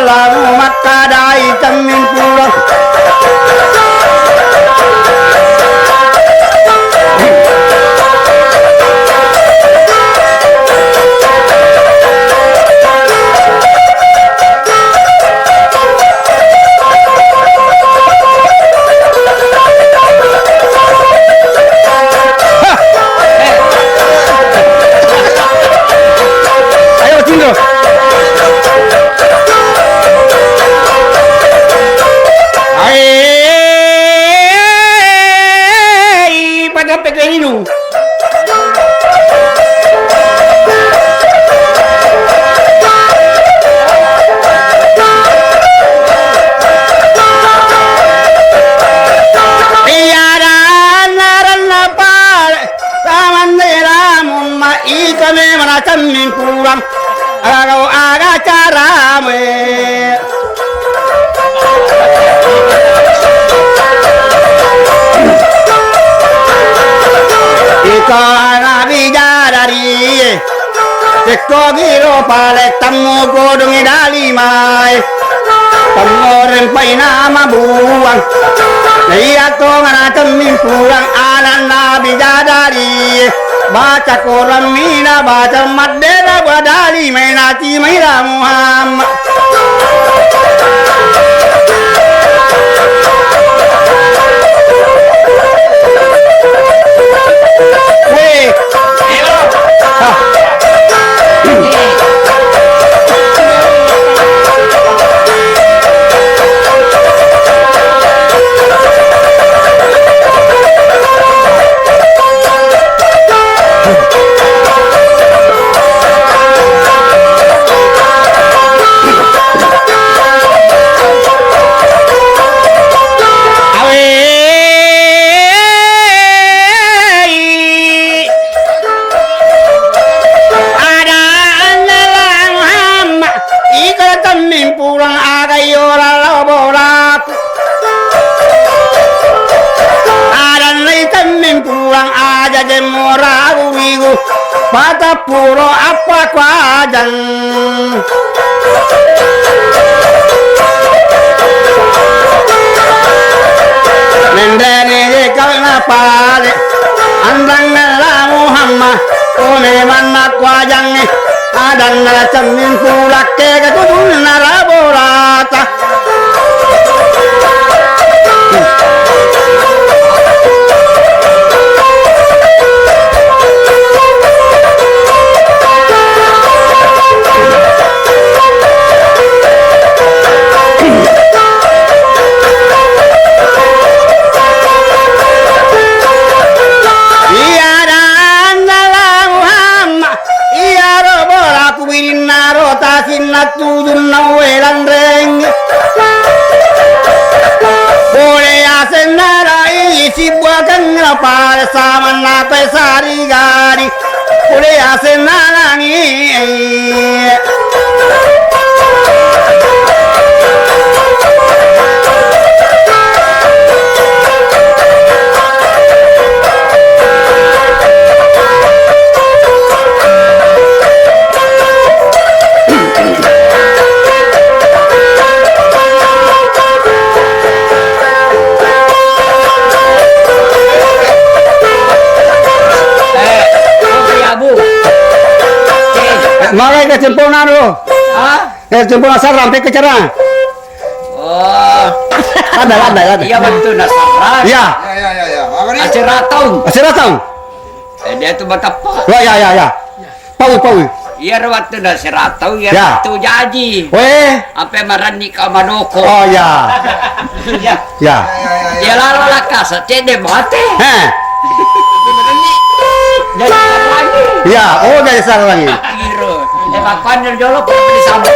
lalu maka dai temin pulang temin pulang agak aga cara me ikana bidadari tekko giro pale tamu godongi dalimai tamu rempai nama buang lihat to ngana temin pulang anak bidadari baca Quran mina baca madera badali mainati maira Muhammad Pada puro apa kuadang Mendeni kalna pale Andang nela Muhammad Kone mana kuadang Adang nela cemin pulak Kega kudun nara borata Natudun nawelan reng boleh asen narai si buakan ngapal sama nape sari gari boleh asen narangi Makai ke cemponan lo. Hah? Ke cemponan sarang ke cara. Oh. Ada. Iya betul nasarang. Iya. Ya. Aceratau. Dia tu betapa. Ya. Pau. Iya waktu nasratau ya tu jaji. Weh. Apa marani ka manoko. Oh ya. Ya. Ya lalu lah kasa cede mate. Heh. Jadi lagi. Ya, oh dari sana lagi. Kiro. Evakuan dari jolo di sana.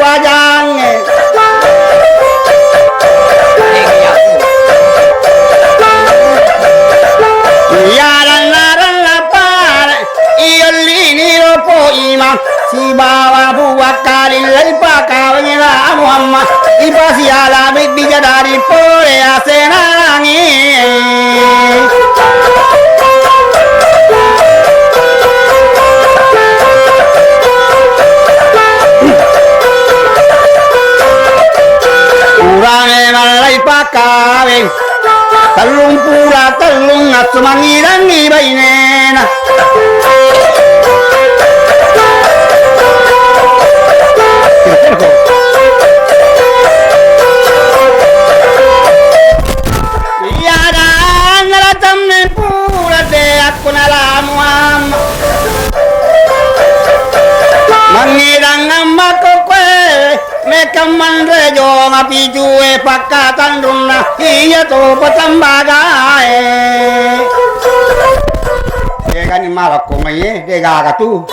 Wajangnya imam si bawa buat kali lepa kawinila Muhammad ipasi alamit dijadari pole asenalangi Urange malai pakawin Talung pura talung asumangiran ni bainena Iyada naratam ni pura de aku nalamuam Mangirang amako kwe Mekaman rejo ngapijue pakatan runa Iya to patambagae Dega ni malak ko ngayon Dega ka tu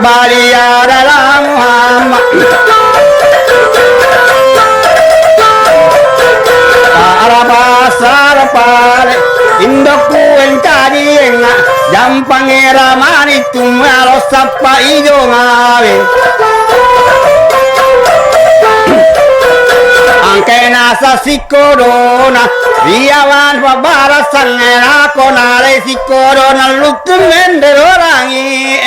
Baliya dalam Muhammad Sarapare Indokku encari enga Jam pangera manitum Alo sapa ijo ngawe Angke nasa sikorona Riawan pabarasan Era konare sikorona Lukum ender orangi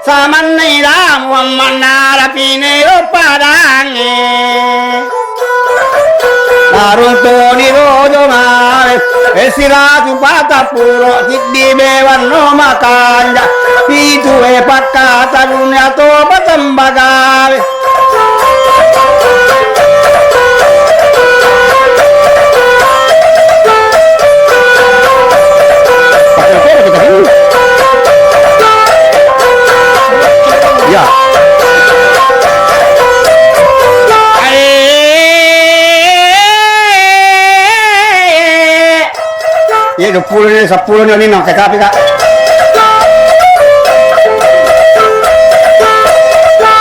Samanira Muhammadara pinero padange Naruntoni rojo mare Esiratu patapuro Tiddi bewanno makanja Pitu e pakkata dunia to patambagave Ya. Ya 10 ni no kakapi ka.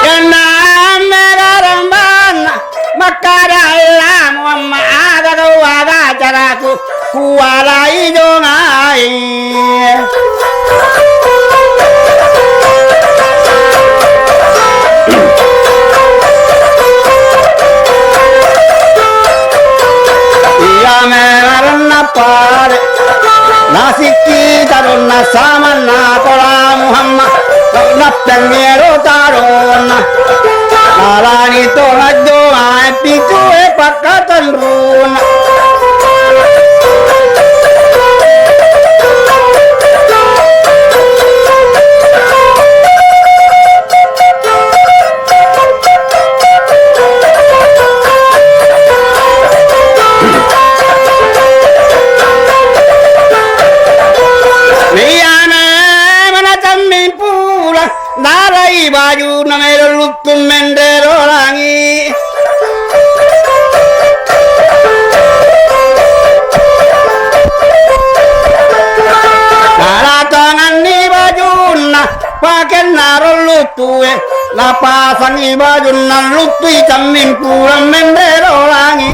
Yana meraramban makara lam wa aga waga jaraku kuala ijo ngai. Pare nasiki tarona samana kola Muhammad naptangero tarona alani to rajo ai pitu e pakatan runa baju namero lutum mendero langi Nara tangan ni baju na pakai naro lutue la pasang ni baju na lutui camin pulang mendero langi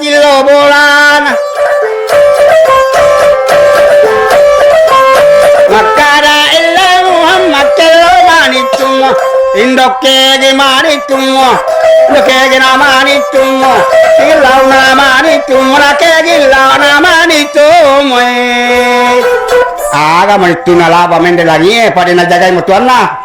Tilo bolan Makara illa Muhammad kello manitumo Indoke manitumo Indoke manitumo Ilauna manitumo Rake ilauna manitumo Aga manituna laba mende lagi pada na jagai mutuan lah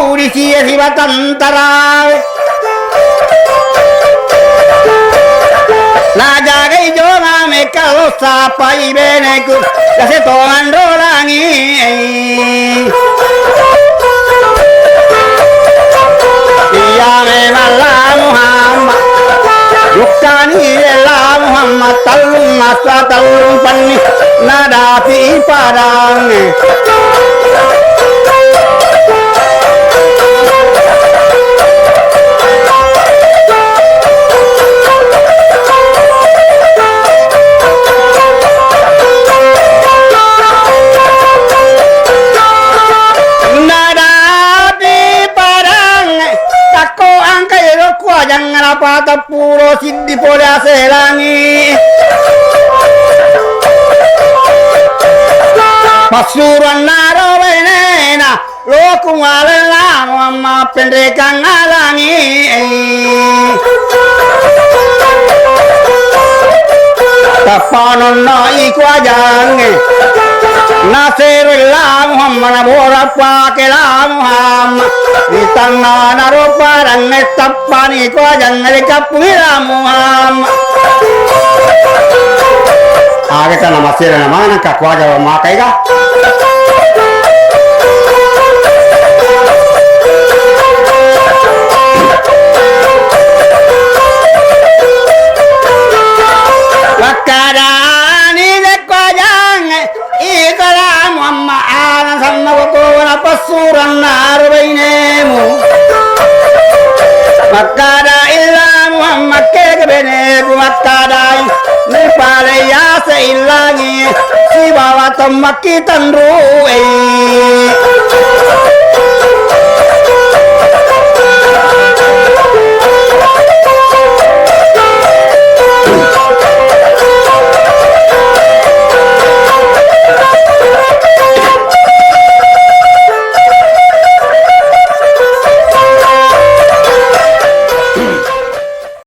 di sia si batantara la jaga jonga me kalau sapa ibene ku ya se tongan rolangi iya me mala Muhammad yuktani la Muhammad talum masa talum panni nada fi padang jangan apa tapuro siddi pole aselangi pasuruan naro benena loku alala mama pendekang alangi tapanon no iku ajange Nasirullah Muhammad bora pakela Muhammad ditanga naro parang netapani ko jangan kapila Muhammad agak nama sir nama nak kuaja makai ga wakadani dekojang ikala Muhammad ana sama ko na pasuran narbainemu makada illa Muhammad ke bene makada ni pale ya se illangi si bawa tomaki tandru